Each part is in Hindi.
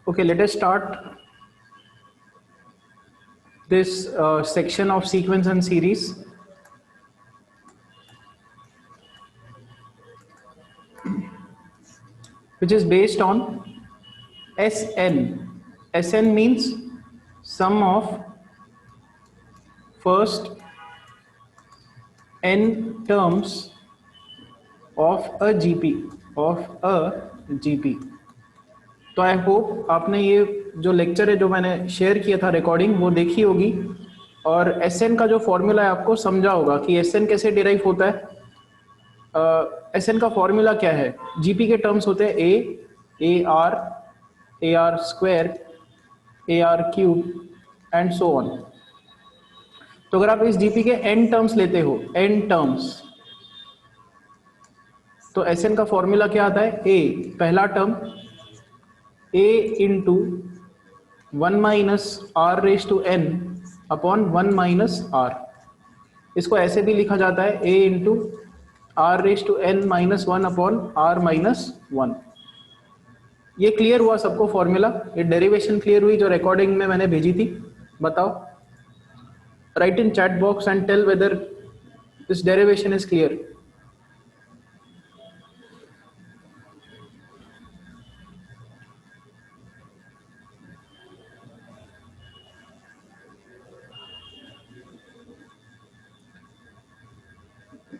Okay, let us start this section of sequence and series. Which is based on SN. SN means sum of first n terms of a GP. तो आई होप आपने ये जो लेक्चर है जो मैंने शेयर किया था रिकॉर्डिंग वो देखी होगी और SN का जो फॉर्मूला है आपको समझा होगा कि SN कैसे डिराइव होता है। SN का फॉर्मूला क्या है? GP के टर्म्स होते हैं AR square, AR cube and so on. तो अगर आप इस GP के n टर्म्स लेते हो, n टर्म्स, तो SN का फॉर्मूला क्या आता है? A पहला term A into 1 minus R raise to n upon 1 minus R। इसको ऐसे भी लिखा जाता है A into R raise to n minus 1 upon R minus 1। ये क्लियर हुआ सबको फॉर्मूला? ये डेरिवेशन क्लियर हुई जो रिकॉर्डिंग में मैंने भेजी थी? बताओ, write in chat box and tell whether this derivation is clear.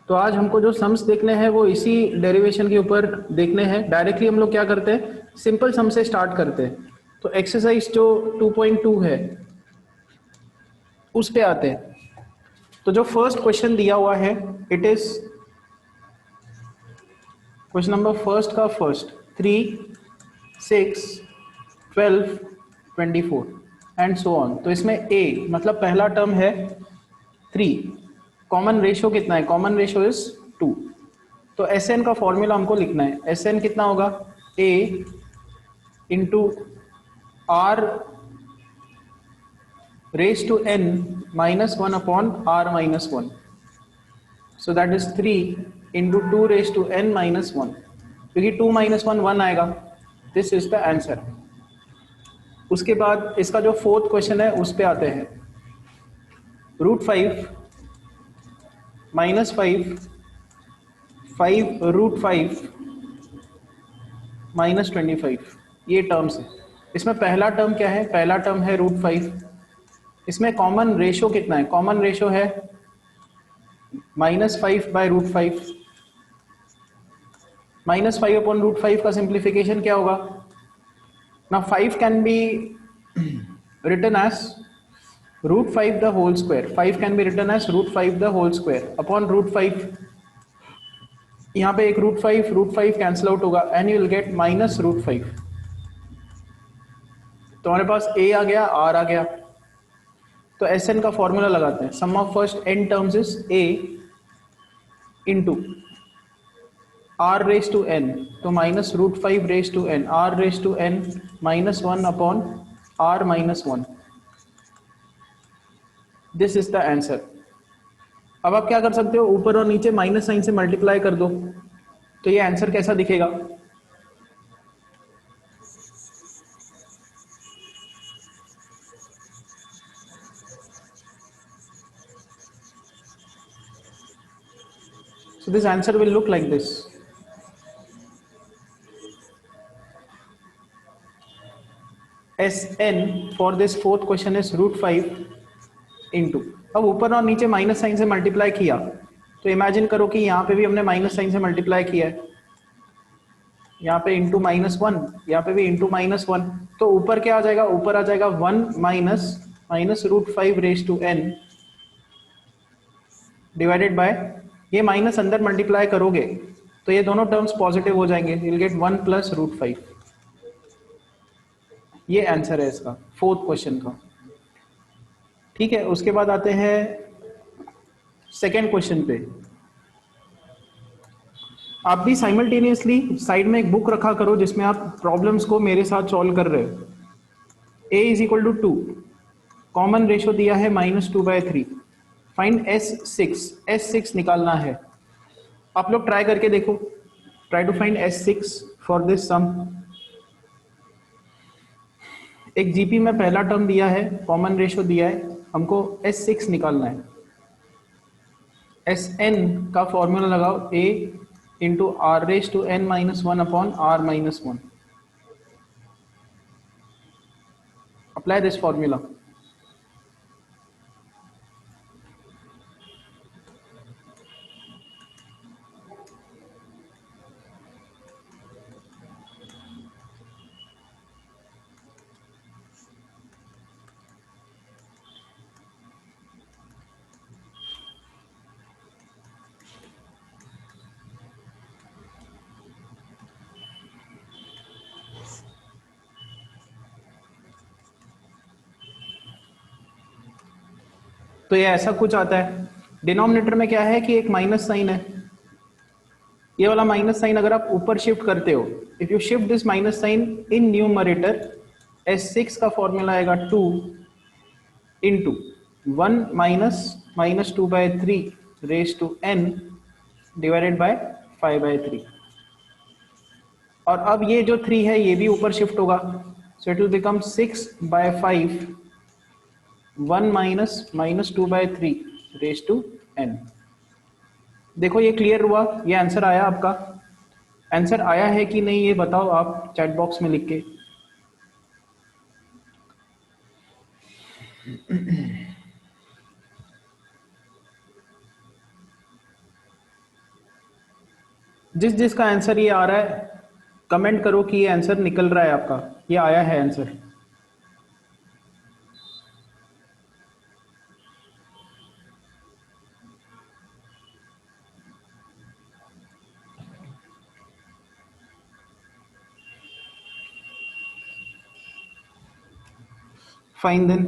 तो आज हमको जो सम्स देखने हैं वो इसी डेरिवेशन के ऊपर देखने हैं। डायरेक्टली हम लोग क्या करते हैं, सिंपल सम से स्टार्ट करते हैं। तो एक्सरसाइज जो 2.2 है उस पे आते हैं। तो जो फर्स्ट क्वेश्चन दिया हुआ है it is question number first का फर्स्ट 3, 6, 12, 24 एंड सो ऑन। तो इसमें A मतलब पहला टर्म है 3, कॉमन रेशियो कितना है? Common ratio is 2। तो SN का फॉर्मूला हमको लिखना है। SN कितना होगा? A into R raise to n minus 1 upon R minus 1। So that is 3 into 2 raise to n minus 1, क्योंकि 2 माइनस 1 1 आएगा। This is the answer. उसके बाद इसका जो फोर्थ क्वेश्चन है उस पे आते हैं। √5 माइनस 5 √5 माइनस 25, ये टर्म्स है। इसमें पहला टर्म क्या है? पहला टर्म है √5। इसमें कॉमन रेशियो कितना है? कॉमन रेशियो है -5 बाय √5। -5 अपॉन √5 का सिंप्लीफिकेशन क्या होगा? ना 5 can be written as √5 the whole square. 5 can be written as √5 the whole square upon √5। यहाँ पे एक √5 कैंसिल आउट होगा and you will get minus √5। तो हमारे पास A आ गया, R आ गया। तो SN का फॉर्मूला लगाते हैं। Sum of first n terms is A into R raise to n, तो minus √5 raise to n, R raise to n minus 1 upon R minus 1। This is the answer. अब आप क्या कर सकते हो, ऊपर और नीचे माइनस साइन से मल्टीप्लाई कर दो, तो ये आंसर कैसा दिखेगा? So this answer will look like this. SN for this fourth question is √5 into, अब ऊपर और नीचे माइनस साइन से मल्टीप्लाई किया तो इमेजिन करो कि यहाँ पे भी हमने माइनस साइन से मल्टीप्लाई किया है, यहाँ पे इंटू -1, यहाँ पे भी इंटू -1। तो ऊपर क्या आ जाएगा? ऊपर आ जाएगा 1 minus √5 raise to n divided by, ये माइनस अंदर मल्टीप्लाई करोगे तो ये दोनों टर्म्स पॉजिटिव हो जाएंगे, यू विल गेट 1 प्लस √5। ये आंसर है इसका फोर्थ क्वेश्चन का। ठीक है, उसके बाद आते हैं सेकेंड क्वेश्चन पे। आप भी साइमल्टेनियसली साइड में एक बुक रखा करो जिसमें आप प्रॉब्लम्स को मेरे साथ सॉल्व कर रहे हो। A is equal to 2, common ratio दिया है -2/3, फाइंड S6 निकालना है। आप लोग ट्राई करके देखो, try to find S6 for this sum. एक जीपी में पहला टर्म दिया है, कॉमन रेशो दिया है, हमको S6 निकालना है। Sn का फॉर्मूला लगाओ, a into R raise to n minus one upon r minus one. Apply this formula. तो ये ऐसा कुछ आता है। डिनोमिनेटर में क्या है कि एक माइनस साइन है, ये वाला माइनस साइन अगर आप ऊपर शिफ्ट करते हो, if you shift this minus sign in numerator, S6 का फॉर्मूला आएगा 2 into 1 minus minus 2/3 raise to n divided by 5/3। और अब ये जो 3 है ये भी ऊपर शिफ्ट होगा, so it will become 6/5 1 minus minus 2/3 raise to n। देखो ये क्लियर हुआ, ये आंसर आया आपका। आंसर आया है कि नहीं ये बताओ आप चैट बॉक्स में लिख के। जिस जिसका आंसर ये आ रहा है कमेंट करो कि ये आंसर निकल रहा है आपका, ये आया है answer. Fine then,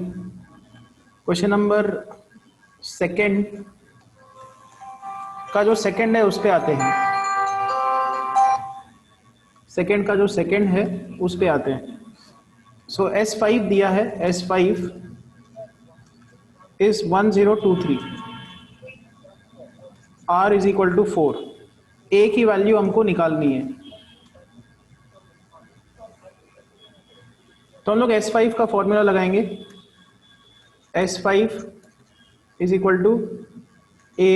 question number second का जो सेकंड है उस पे आते हैं। सेकंड का जो सेकंड है उस पे आते हैं। सो S5 दिया है, S5 is 1023, R is equal to 4। A की वैल्यू हमको निकालनी है, तो हम लोग S5 का फॉर्मूला लगाएंगे। S5 is equal to A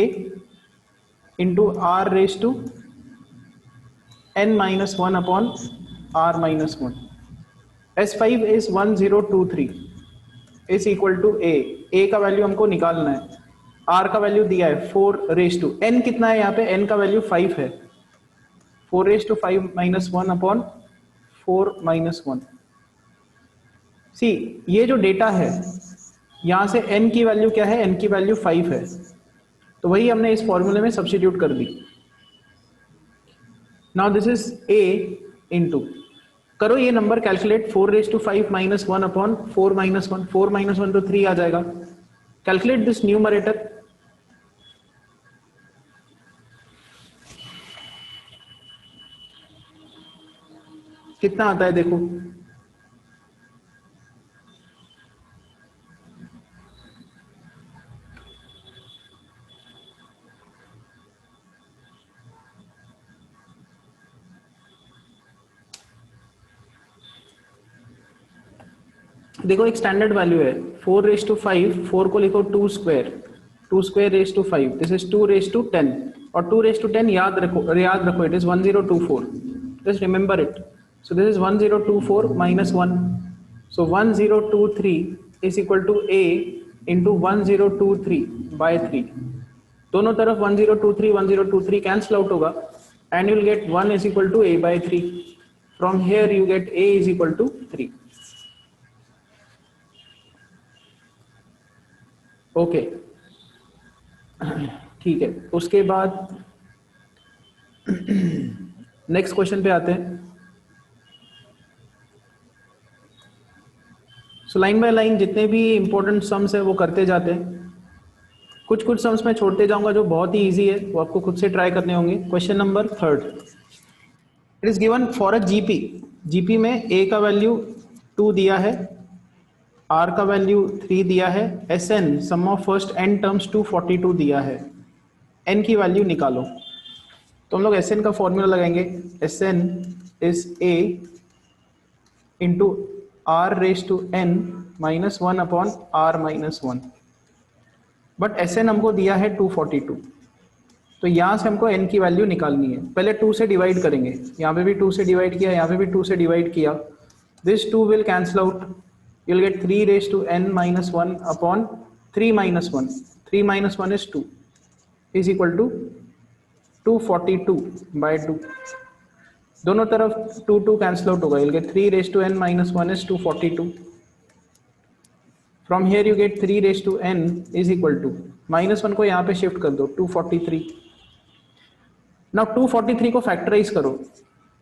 into R raise to n minus one upon r minus one. S5 is 1023 is equal to A का वैल्यू हमको निकालना है, R का वैल्यू दिया है 4 रेस टू n, कितना है यहाँ पे, n का वैल्यू 5 है, 4 raise to 5 minus one upon 4 minus one. See ये जो डेटा है यहाँ से n की वैल्यू क्या है, n की वैल्यू 5 है, तो वही हमने इस फॉर्मूले में सब्स्टिट्यूट कर दी। Now this is A into, करो ये नंबर calculate, 4 raise to 5 minus one upon 4 minus one, 4 minus one तो 3 आ जाएगा। कैलकुलेट दिस न्यूमरेटर, कितना आता है देखो, देखो एक स्टैंडर्ड वैल्यू है 4 रेस टू 5, 4 को लिखो 2 square, 2 square raise to 5, this is 2 raise to 10, और 2 रेस टू 10 याद रखो it is 1024, just remember it. So this is 1024 minus 1, so 1023 is equal to A into 1023 by 3। दोनों तरफ 1023 कैंसल आउट होगा and you will get 1 is equal to A by 3। From here you get A is equal to 3। Okay ठीक है, उसके बाद नेक्स्ट क्वेश्चन पे आते हैं। सो लाइन बाय लाइन जितने भी इंपॉर्टेंट सम्स है वो करते जाते हैं, कुछ कुछ सम्स मैं छोड़ते जाऊंगा जो बहुत ही इजी है, वो आपको खुद से ट्राई करने होंगे। Question number third, it is given for a GP, GP में A का वैल्यू 2 दिया है, R का वैल्यू 3 दिया है, Sn sum of first n terms 242 दिया है, n की वैल्यू निकालो। तो हम लोग Sn का फॉर्मूला लगाएंगे, Sn is A into r raise to n minus 1 upon r minus 1, but Sn हमको दिया है 242, तो यहाँ से हमको n की वैल्यू निकालनी है। पहले 2 से डिवाइड करेंगे, यहाँ पे भी 2 से डिवाइड किया, यहाँ पे भी 2 से डिवाइड किया, this 2 will cancel out, you will get 3 raise to n minus 1 upon 3 minus 1, 3 minus 1 is 2 is equal to 242 by 2, दोनों तरफ 2 2 कैंसल आउट होगा, you will get 3 raise to n minus 1 is 242, from here you get 3 raise to n is equal to, minus 1 को यहाँ पे शिफ्ट कर दो 243, नाउ 243 को फैक्टराइज करो,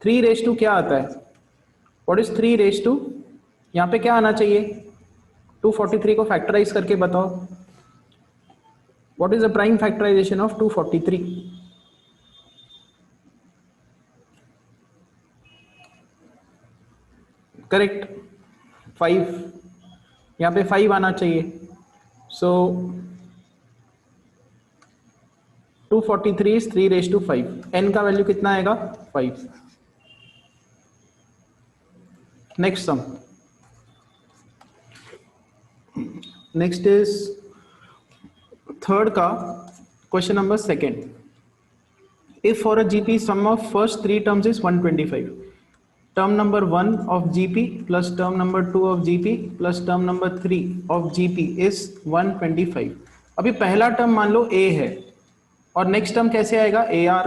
3 रेज टू क्या आता है, व्हाट इज 3 रेज टू, यहाँ पे क्या आना चाहिए, 243 को फैक्टराइज करके बताओ, what is the prime factorization of 243, correct 5, यहाँ पे 5 आना चाहिए, so 243 is 3 raised to 5, n का वैल्यू कितना आएगा 5। Next sum, next is third का question number second, if for a GP sum of first 3 terms is 125, term number 1 of GP plus term number 2 of GP plus term number 3 of GP is 125। अभी पहला टर्म मान लो a है, और नेक्स्ट टर्म कैसे आएगा AR,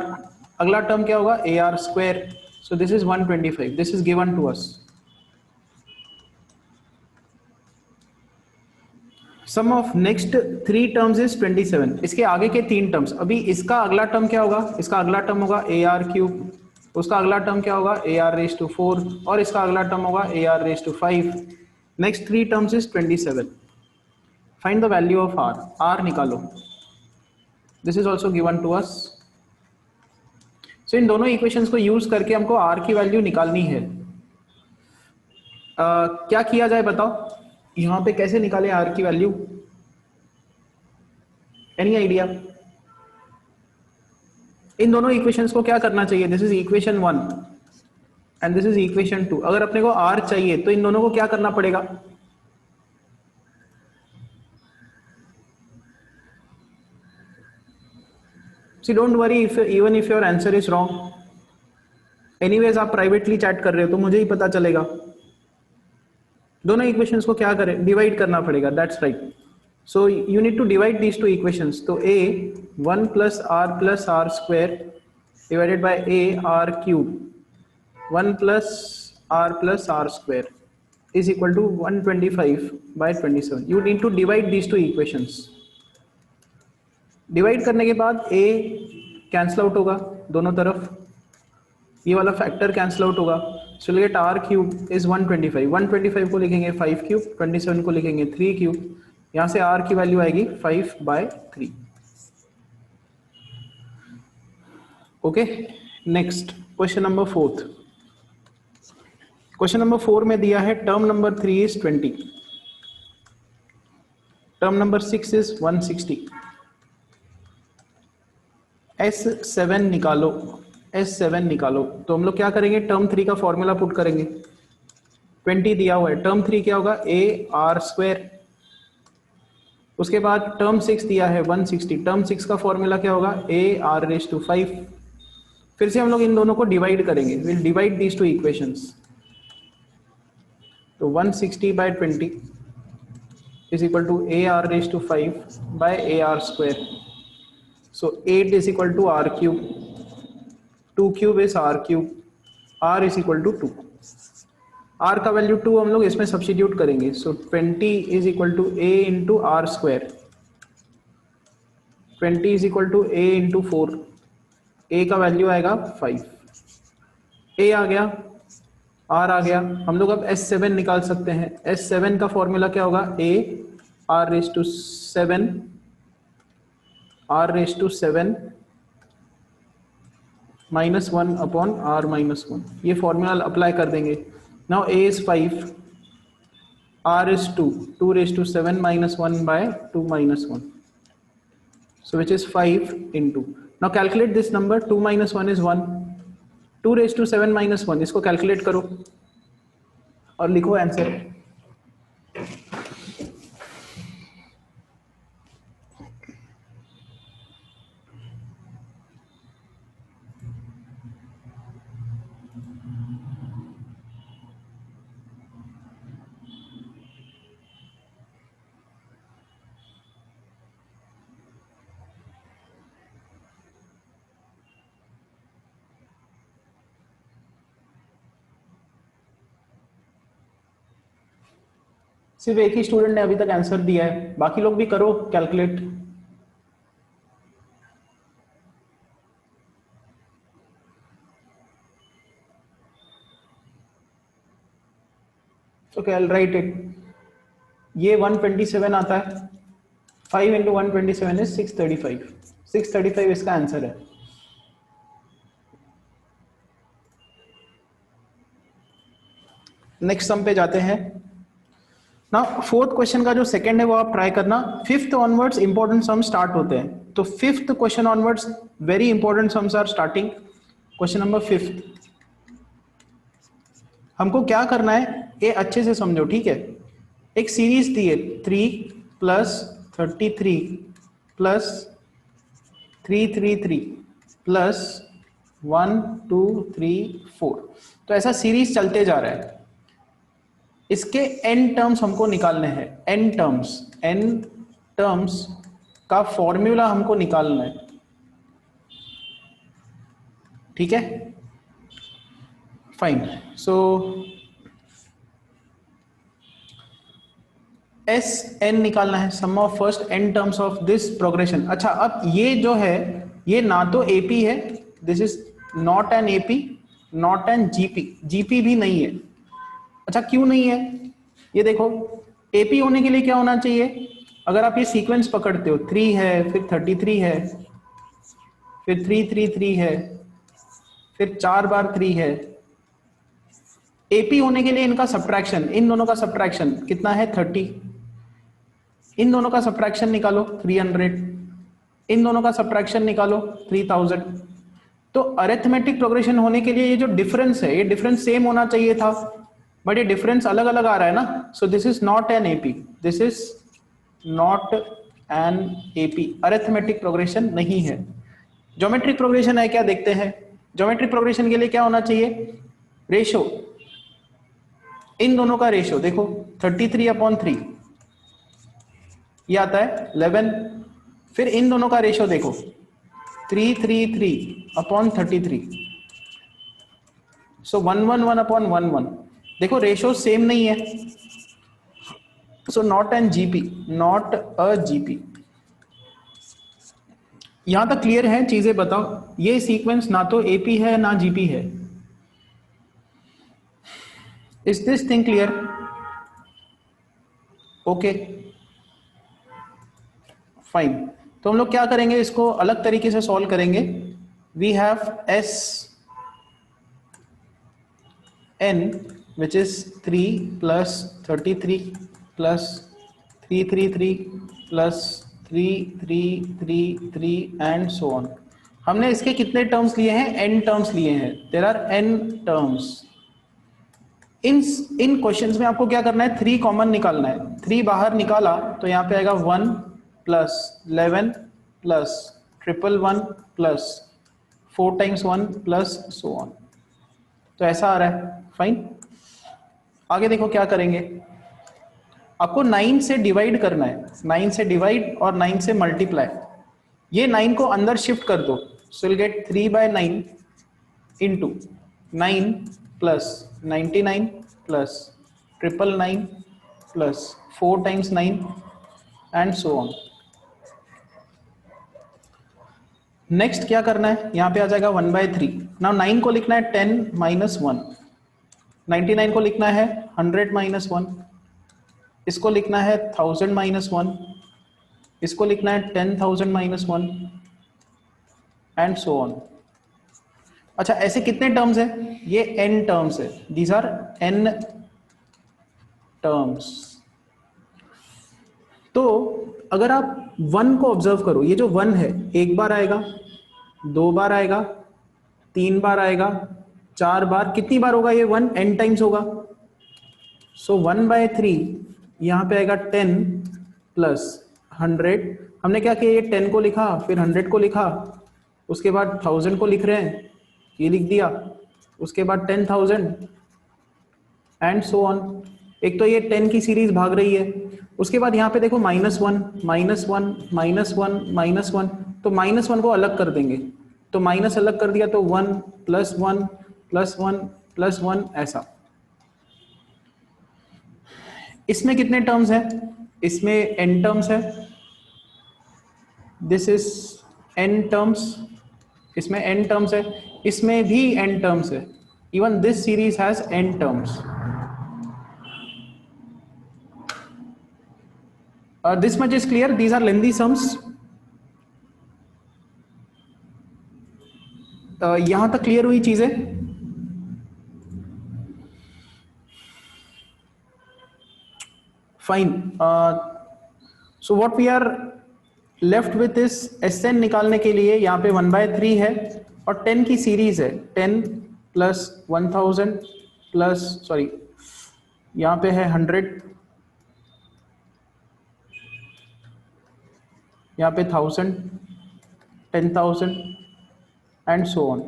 अगला टर्म क्या होगा AR square, so this is 125, this is given to us. Sum of next 3 terms is 27, इसके आगे के 3 टर्म्स, अभी इसका अगला टर्म क्या होगा, इसका अगला टर्म होगा AR क्यूब, उसका अगला टर्म क्या होगा AR रेज टू 4, और इसका अगला टर्म होगा AR raise to 5, next 3 terms is 27, find the value of R निकालो, this is also given to us. So इन दोनों इक्वेशंस को यूज करके हमको R की वैल्यू निकालनी है। क्या किया जाए बताओ, यहां पे कैसे निकाले R की वैल्यू, एनी आइडिया? इन दोनों इक्वेशंस को क्या करना चाहिए, this is equation 1 and this is equation 2, अगर अपने को R चाहिए तो इन दोनों को क्या करना पड़ेगा, See, don't worry even if your answer is wrong. Anyways, आप प्राइवेटली चैट कर रहे हो तो मुझे ही पता चलेगा। दोनों इक्वेशंस को क्या करें, डिवाइड करना पड़ेगा, that's right. So you need to divide these two equations, तो a 1 plus r square divided by a r cube 1 plus r square is equal to 125 by 27। You need to divide these two equations. Divide करने के बाद a कैंसल आउट होगा दोनों तरफ, ये वाला फैक्टर कैंसल आउट होगा, so will get r cube is 125, 125 को लिखेंगे 5 क्यूब, 27 को लिखेंगे 3 क्यूब, यहाँ से r की वैल्यू आएगी 5 by 3। Okay, next question number 4। Question number 4 में दिया है term number 3 is 20, term number 6 is 160, S7 निकालो, S7 निकालो, तो हम लोग क्या करेंगे, टर्म 3 का फॉर्मूला पुट करेंगे, 20 दिया हुआ है, टर्म 3 क्या होगा AR स्क्वायर, उसके बाद टर्म 6 दिया है 160, टर्म 6 का फॉर्मूला क्या होगा AR रेज टू 5, फिर से हम लोग इन दोनों को डिवाइड करेंगे, will divide these two equations, तो 160 by 20 is equal to AR raise to 5 by AR square, so 8 is equal to r cube, 2 cube is r cube, r is equal to 2, r का वैल्यू 2 हम लोग इसमें सब्स्टिट्यूट करेंगे, so 20 is equal to a into r square, 20 is equal to a into 4, a का वैल्यू आएगा 5, a आ गया, r आ गया, हम लोग अब S7 निकाल सकते हैं, S7 का फॉर्मूला क्या होगा a r raised to 7 r raised to 7 minus 1 upon r minus 1, ये फॉर्मूला अप्लाई कर देंगे। Now a is 5, r is 2, 2 raised to 7 minus 1 by 2 minus 1, so which is 5 into, now calculate this number, 2 minus 1 is 1, 2 raised to 7 minus 1, इसको कैलकुलेट करो, और लिखो आंसर। सिर्फ एक ही स्टूडेंट ने अभी तक आंसर दिया है, बाकी लोग भी करो calculate. Okay, I will write it. ये 127 आता है, 5 इंटू 127 इज 635। 635 इसका आंसर है। नेक्स्ट सम पे जाते हैं ना। फोर्थ क्वेश्चन का जो सेकंड है वो आप ट्राई करना। Fifth onwards important sum start होते हैं, तो fifth question onwards very important sums are starting. Question number fifth, हमको क्या करना है ये अच्छे से समझो, ठीक है। एक सीरीज दी है 3 प्लस 33 प्लस 333 प्लस 1 2 3 4, तो ऐसा सीरीज चलते जा रहा है। इसके n टर्म्स हमको निकालने हैं। n टर्म्स का फॉर्मूला हमको निकालना है, ठीक है। फाइन, सो एस एन निकालना है, sum of first n terms of this progression. अच्छा, अब ये जो है ये ना तो एपी है, this is not an AP, not an GP, GP भी नहीं है। अच्छा, क्यों नहीं है ये देखो। एपी होने के लिए क्या होना चाहिए, अगर आप ये सीक्वेंस पकड़ते हो 3 है, फिर 33 है, फिर 333 है, फिर 4 बार 3 है। एपी होने के लिए इनका सब्ट्रैक्शन, इन दोनों का सब्ट्रैक्शन कितना है 30, इन दोनों का सब्ट्रैक्शन निकालो 300, इन दोनों का सब्ट्रैक्शन निकालो 3000। तो अरिथमेटिक प्रोग्रेशन होने के लिए ये जो डिफरेंस है, ये डिफरेंस सेम होना चाहिए था, बट ये डिफरेंस अलग अलग आ रहा है ना। सो this is not an AP, this is not an AP, arithmetic progression नहीं है। ज्योमेट्रिक प्रोग्रेशन है क्या, देखते हैं। ज्योमेट्रिक प्रोग्रेशन के लिए क्या होना चाहिए, रेशो, इन दोनों का रेशो देखो 33/3 ये आता है 11, फिर इन दोनों का रेशो देखो 333/33, सो 111/11, देखो रेशो सेम नहीं है, so not an GP, not a GP. यहां तक क्लियर है, चीजें बताओ। ये सीक्वेंस ना तो एपी है ना जीपी है। Is this thing clear? Okay, fine. तो हम लोग क्या करेंगे, इसको अलग तरीके से सॉल्व करेंगे। We have S N which is 3 plus 33 plus 333 plus 3333 and so on. हमने इसके कितने टर्म्स लिए हैं, n टर्म्स लिए हैं, देयर आर n टर्म्स। इन क्वेश्चंस में आपको क्या करना है, 3 कॉमन निकालना है। 3 बाहर निकाला तो यहाँ पे आएगा 1 plus 11 plus 111 plus 4 times 1 plus so on, तो ऐसा आ रहा है। फाइन, आगे देखो क्या करेंगे। आपको 9 से डिवाइड करना है, 9 से डिवाइड और 9 से मल्टीप्लाई। ये 9 को अंदर शिफ्ट कर दो, so will get 3/9 into 9 plus 99 plus 999 plus 4 times 9 and so on. Next क्या करना है, यहाँ पे आ जाएगा 1/3। नाउ 9 को लिखना है 10 - 1, 99 को लिखना है 100 - 1, इसको लिखना है 1000 - 1, इसको लिखना है 10,000 - 1 एंड सो ऑन। अच्छा, ऐसे कितने टर्म्स है, ये n टर्म्स है, दीज आर n टर्म्स। तो अगर आप 1 को ऑब्जर्व करो, ये जो 1 है एक बार आएगा, 2 बार आएगा, 3 बार आएगा, 4 बार, कितनी बार होगा ये 1, n टाइम्स होगा। सो 1/3 यहाँ पे आएगा 10 प्लस 100। हमने क्या किया, ये 10 को लिखा, फिर 100 को लिखा, उसके बाद 1000 को लिख रहे हैं, ये लिख दिया, उसके बाद 10,000 एंड सो ऑन। एक तो ये 10 की सीरीज भाग रही है, उसके बाद यहाँ पे देखो -1 -1 -1 -1, तो -1 को अलग कर देंगे, तो माइनस अलग कर दिया तो 1 + 1 + 1 + 1 ऐसा। इसमें कितने टर्म्स हैं, इसमें n टर्म्स है, दिस इज n टर्म्स, इसमें n टर्म्स है, इसमें भी n टर्म्स है, even this series has n terms. This much is clear, these are lengthy sums. यहां तक क्लियर हुई चीजें? Fine. So what we are left with इस Sn निकालने के लिए यहाँ पे 1/3 है और 10 की सीरीज है, 10 + 1000 प्लस सॉरी यहाँ पे है 100, यहाँ पे 1000 10,000 and so on,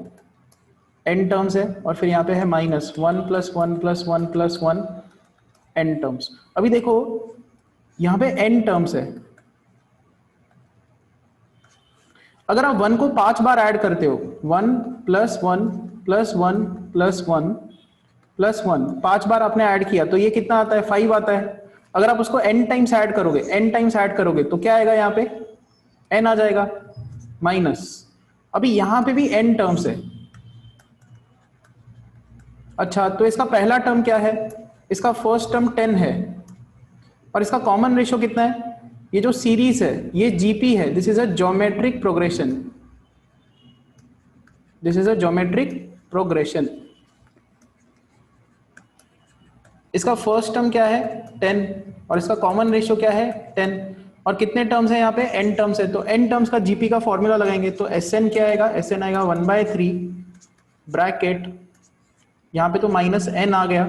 n terms है, और फिर यहाँ पे है -1 + 1 + 1 + 1 n टर्म्स। अभी देखो यहाँ पे n टर्म्स है, अगर आप 1 को 5 बार ऐड करते हो, 1 + 1 + 1 + 1 + 1 5 बार आपने ऐड किया तो ये कितना आता है, 5 आता है। अगर आप उसको n टाइम्स ऐड करोगे, n टाइम्स ऐड करोगे तो क्या आएगा, यहाँ पे n आ जाएगा माइनस। अभी यहाँ पे भी n टर्म्स है। अच्छा, तो इसका पहला टर्म क्या है, इसका फर्स्ट टर्म 10 है, और इसका कॉमन रेशियो कितना है, ये जो सीरीज है ये जीपी है, this is a geometric progression, this is a geometric progression. इसका फर्स्ट टर्म क्या है 10 और इसका कॉमन रेशियो क्या है 10, और कितने टर्म्स है यहाँ पे n टर्म्स है, तो n टर्म्स का जीपी का फॉर्मूला लगाएंगे तो Sn क्या आएगा, Sn आएगा 1/3 ब्रैकेट, यहाँ पे तो -n आ गया।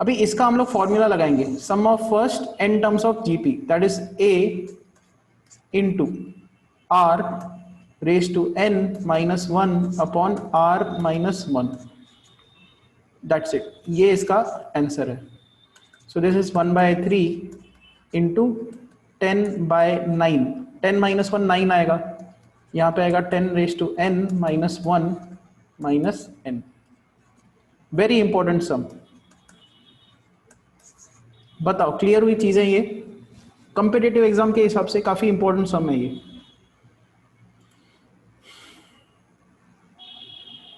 अभी इसका हम लोग फॉर्मूला लगाएंगे, sum of first n terms of GP that is a into r raise to n -1 upon r -1, that's it, ये इसका आंसर है। सो दिस इज 1/3 इंटू 10/9, 10 - 1 9 आएगा, यहाँ पे आएगा 10 raise to n -1 -n। Very important sum. बताओ क्लियर हुई चीजें, ये कॉम्पिटिटिव एग्जाम के हिसाब से काफी इंपॉर्टेंट सम है ये।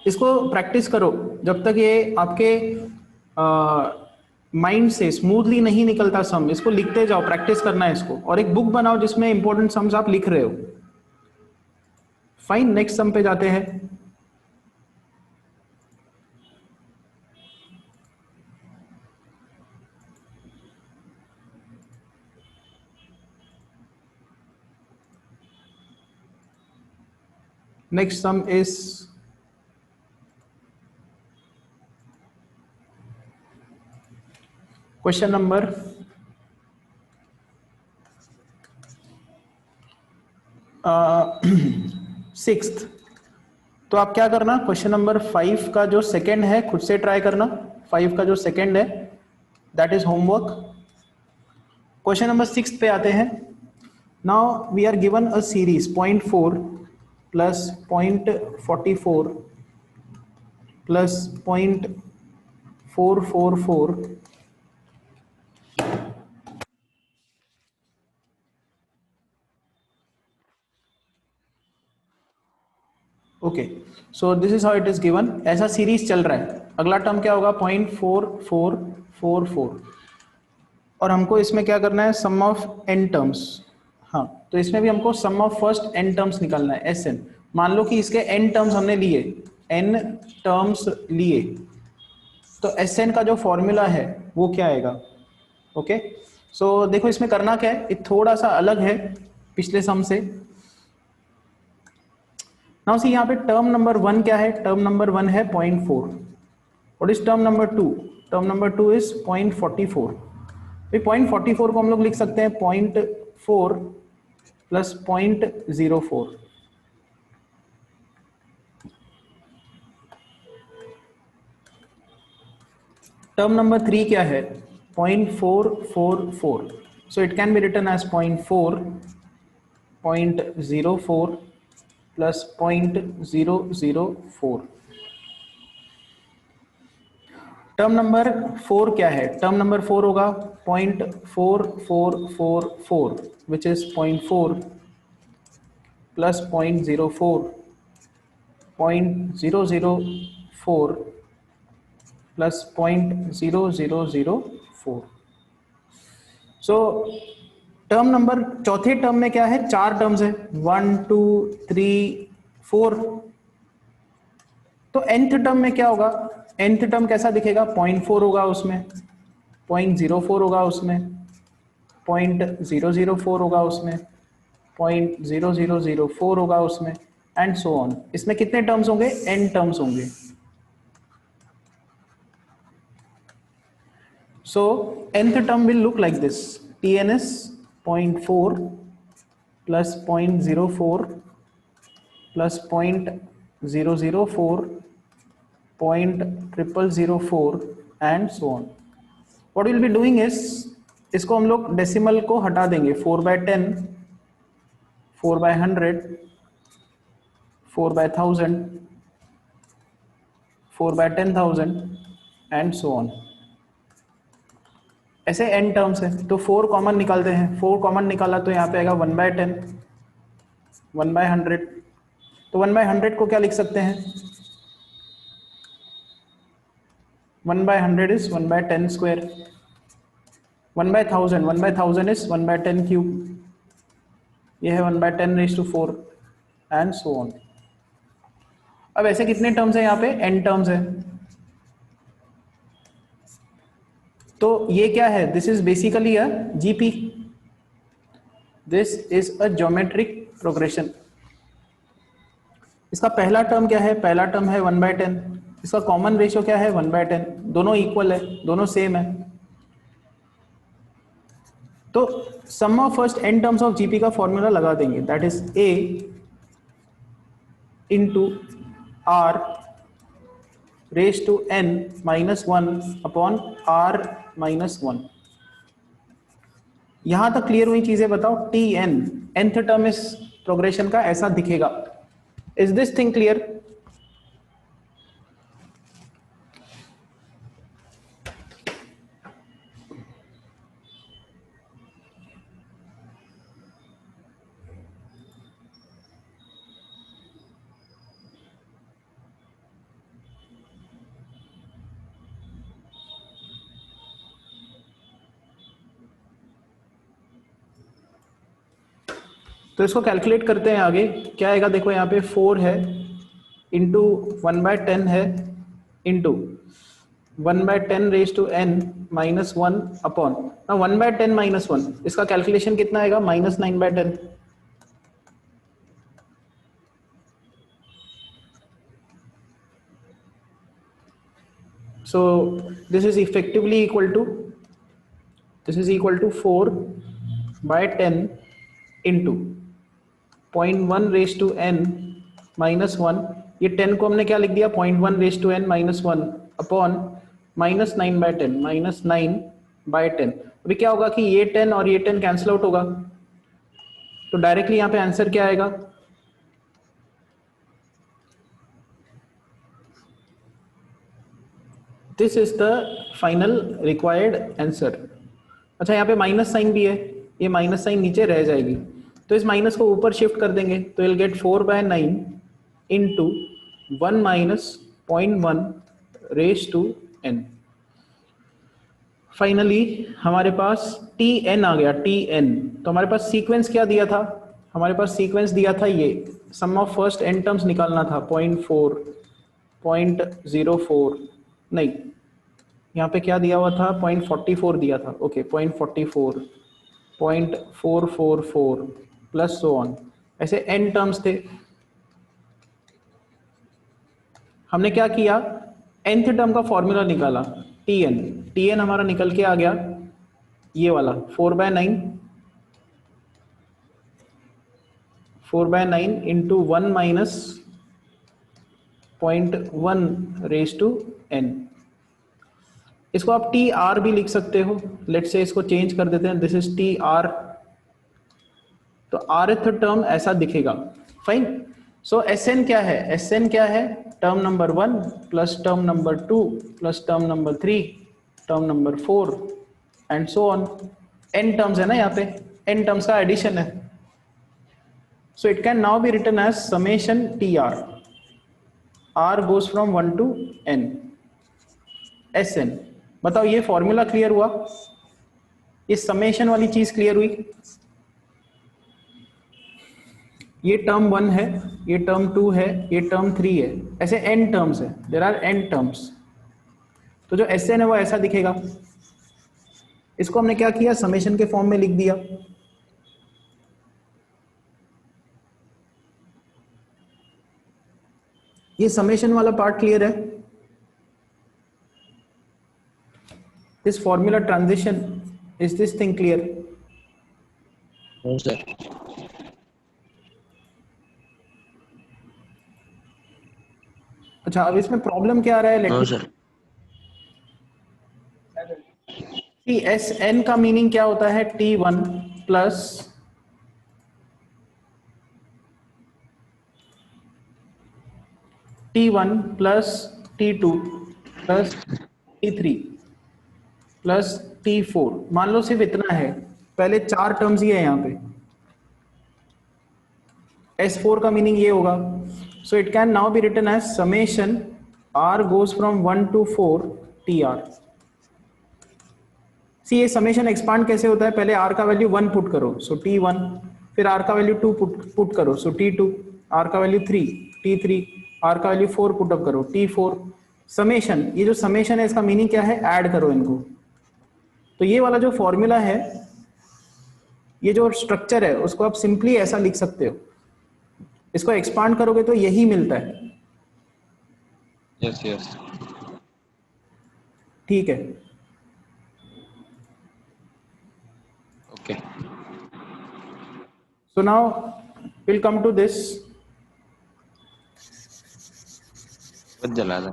इसको प्रैक्टिस करो जब तक ये आपके माइंड से स्मूथली नहीं निकलता सम, इसको लिखते जाओ, प्रैक्टिस करना है इसको, और एक बुक बनाओ जिसमें इंपॉर्टेंट सम्स आप लिख रहे हो। फाइन, नेक्स्ट सम पे जाते हैं। Next sum is question number 6। तो आप क्या करना, क्वेश्चन नंबर 5 का जो सेकंड है खुद से ट्राई करना, 5 का जो सेकंड है that is homework. Question number 6 पे आते हैं। Now we are given a series 0.4 plus 0.44 plus 0.444 okay, so this is how it is given, ऐसा सीरीज चल रहा है। अगला टर्म क्या होगा 0.4444, और हमको इसमें क्या करना है, सम ऑफ n टर्म्स। हाँ, तो इसमें भी हमको सम ऑफ फर्स्ट n टर्म्स निकालना है, Sn। मान लो कि इसके n टर्म्स हमने लिए, n टर्म्स लिए, तो Sn का जो फॉर्मूला है वो क्या आएगा। ओके, सो देखो इसमें करना क्या है, ये थोड़ा सा अलग है पिछले सम से। नाउ सी यहाँ पे टर्म नंबर 1 क्या है, टर्म नंबर 1 है 0.4, और इस term number 2, term number 2 is 0.44। भाई 0.44 को हम लोग लिख सकते हैं 0.4 प्लस 0.04। टर्म नंबर 3 क्या है? 0.444। So it can be written as 0.4, 0.04 plus 0.004। Term number 4 क्या है? टर्म नंबर 4 होगा 0.4444 which is 0.4 plus 0.04, 0.004 plus 0.0004। So term number, चौथे टर्म में क्या है? 4 टर्म्स है, 1 2 3 4। तो nth टर्म में क्या होगा? nth टर्म कैसा दिखेगा? 0.4 होगा उसमें, 0.04 होगा उसमें, 0.004 होगा उसमें, 0.0004 होगा उसमें, एंड सो ऑन। इसमें कितने टर्म्स होंगे? n टर्म्स होंगे। So nth term will look like this. Tn is 0.4 plus 0.04 plus 0.004, 0.0004 and so on. What we will be doing is, इसको हम लोग डेसिमल को हटा देंगे। 4/10, 4/100, 4/1000, 4/10,000 and so on। ऐसे n टर्म्स है। तो 4 कॉमन निकालते हैं। 4 कॉमन निकाला तो यहाँ पे आएगा 1/10, 1/100। तो 1/100 को क्या लिख सकते हैं? 1/100 इज 1/10 स्क्वायर। 1/1000, 1/1000 is 1/10 cube. ये है 1/10⁴ एंड सो ऑन। अब ऐसे कितने टर्म्स है यहाँ पे? n टर्म्स है। तो ये क्या है? This is basically a GP, this is a geometric progression. इसका पहला टर्म क्या है? पहला टर्म है 1/10। इसका कॉमन रेशियो क्या है? 1/10। दोनों इक्वल है, दोनों सेम है। तो sum of first n terms of GP का फॉर्मूला लगा देंगे, that is a into r raise to n minus 1 upon r minus 1। यहां तक क्लियर हुई चीजें? बताओ। Tn nth टर्म इस प्रोग्रेशन का ऐसा दिखेगा। Is this thing clear? तो इसको कैलकुलेट करते हैं आगे। क्या आएगा? देखो यहाँ पे 4 है इंटू 1/10 है into 1/10 raise to n minus 1 upon 1/10 minus 1। इसका कैलकुलेशन कितना आएगा? -9/10। So this is effectively equal to 4/10 into 0.1 raise to n minus 1। ये 10 को हमने क्या लिख दिया? 0.1 raise to n minus 1 upon -9/10, -9/10। अभी क्या होगा कि ये 10 और ये 10 कैंसिल आउट होगा, तो डायरेक्टली यहाँ पे आंसर क्या आएगा? This is the final required answer. अच्छा, यहाँ पे माइनस साइन भी है, ये माइनस साइन नीचे रह जाएगी, तो इस माइनस को ऊपर शिफ्ट कर देंगे, तो will get 4/9 into 1 minus 0.1 raise to n। Finally हमारे पास Tn आ गया, Tn। तो हमारे पास सीक्वेंस क्या दिया था? हमारे पास सीक्वेंस दिया था ये, सम ऑफ फर्स्ट n टर्म्स निकालना था। 0.4, 0.04 नहीं, यहाँ पे क्या दिया हुआ था? 0.44 दिया था। Okay, 0.44, 0.444 plus so on. ऐसे n टर्म्स थे। हमने क्या किया? nth टर्म का फॉर्मूला निकाला। टी एन हमारा निकल के आ गया ये वाला 4/9 इंटू 1 माइनस 0.1 इसको आप टी आर भी लिख सकते हो। लेट से इसको चेंज कर देते हैं, दिस इज टी आर। तो rth टर्म ऐसा दिखेगा। फाइन। सो Sn क्या है? Sn क्या है? Term number 1 plus term number 2 plus term number 3 term number 4 and so on. n terms है ना यहाँ पे, n टर्म्स का एडिशन है। So it can now be written as summation T R, r goes from 1 to n Sn। बताओ ये फॉर्मूला क्लियर हुआ? ये समेशन वाली चीज क्लियर हुई? ये टर्म 1 है, ये टर्म 2 है, ये टर्म 3 है, ऐसे n टर्म्स है, देयर आर n टर्म्स। तो जो Sn है वो ऐसा दिखेगा। इसको हमने क्या किया? समेशन के फॉर्म में लिख दिया। ये समेशन वाला पार्ट क्लियर है? This formula transition, is this thing clear? No sir. अच्छा, अब इसमें प्रॉब्लम क्या आ रहा है? No sir. एस एन का मीनिंग क्या होता है? T1 plus T1 plus T2 plus T3 plus T4। मान लो सिर्फ इतना है, पहले 4 टर्म्स ही है यहाँ पे। S4 का मीनिंग ये होगा। So it can now be written as summation R goes from 1 to 4 TR। See ये समेशन एक्सपांड कैसे होता है? पहले R का वैल्यू 1 पुट करो, सो T1, फिर R का वैल्यू 2 पुट करो, सो T2, R का वैल्यू 3 T3, R का वैल्यू 4 पुट अप करो, T4। समेशन, ये जो समेशन है इसका मीनिंग क्या है? ऐड करो इनको। तो ये वाला जो फॉर्मूला है, ये जो स्ट्रक्चर है, उसको आप सिंपली ऐसा लिख सकते हो। इसको एक्सपांड करोगे तो यही मिलता है। Yes yes. ठीक है। Okay. So now we'll come to this. बस जला दो।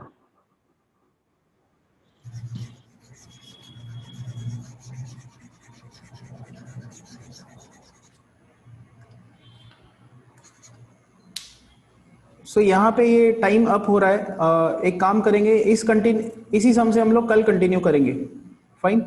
So यहाँ पे ये टाइम अप हो रहा है। एक काम करेंगे, इसी सम से हम लोग कल कंटिन्यू करेंगे। फाइन।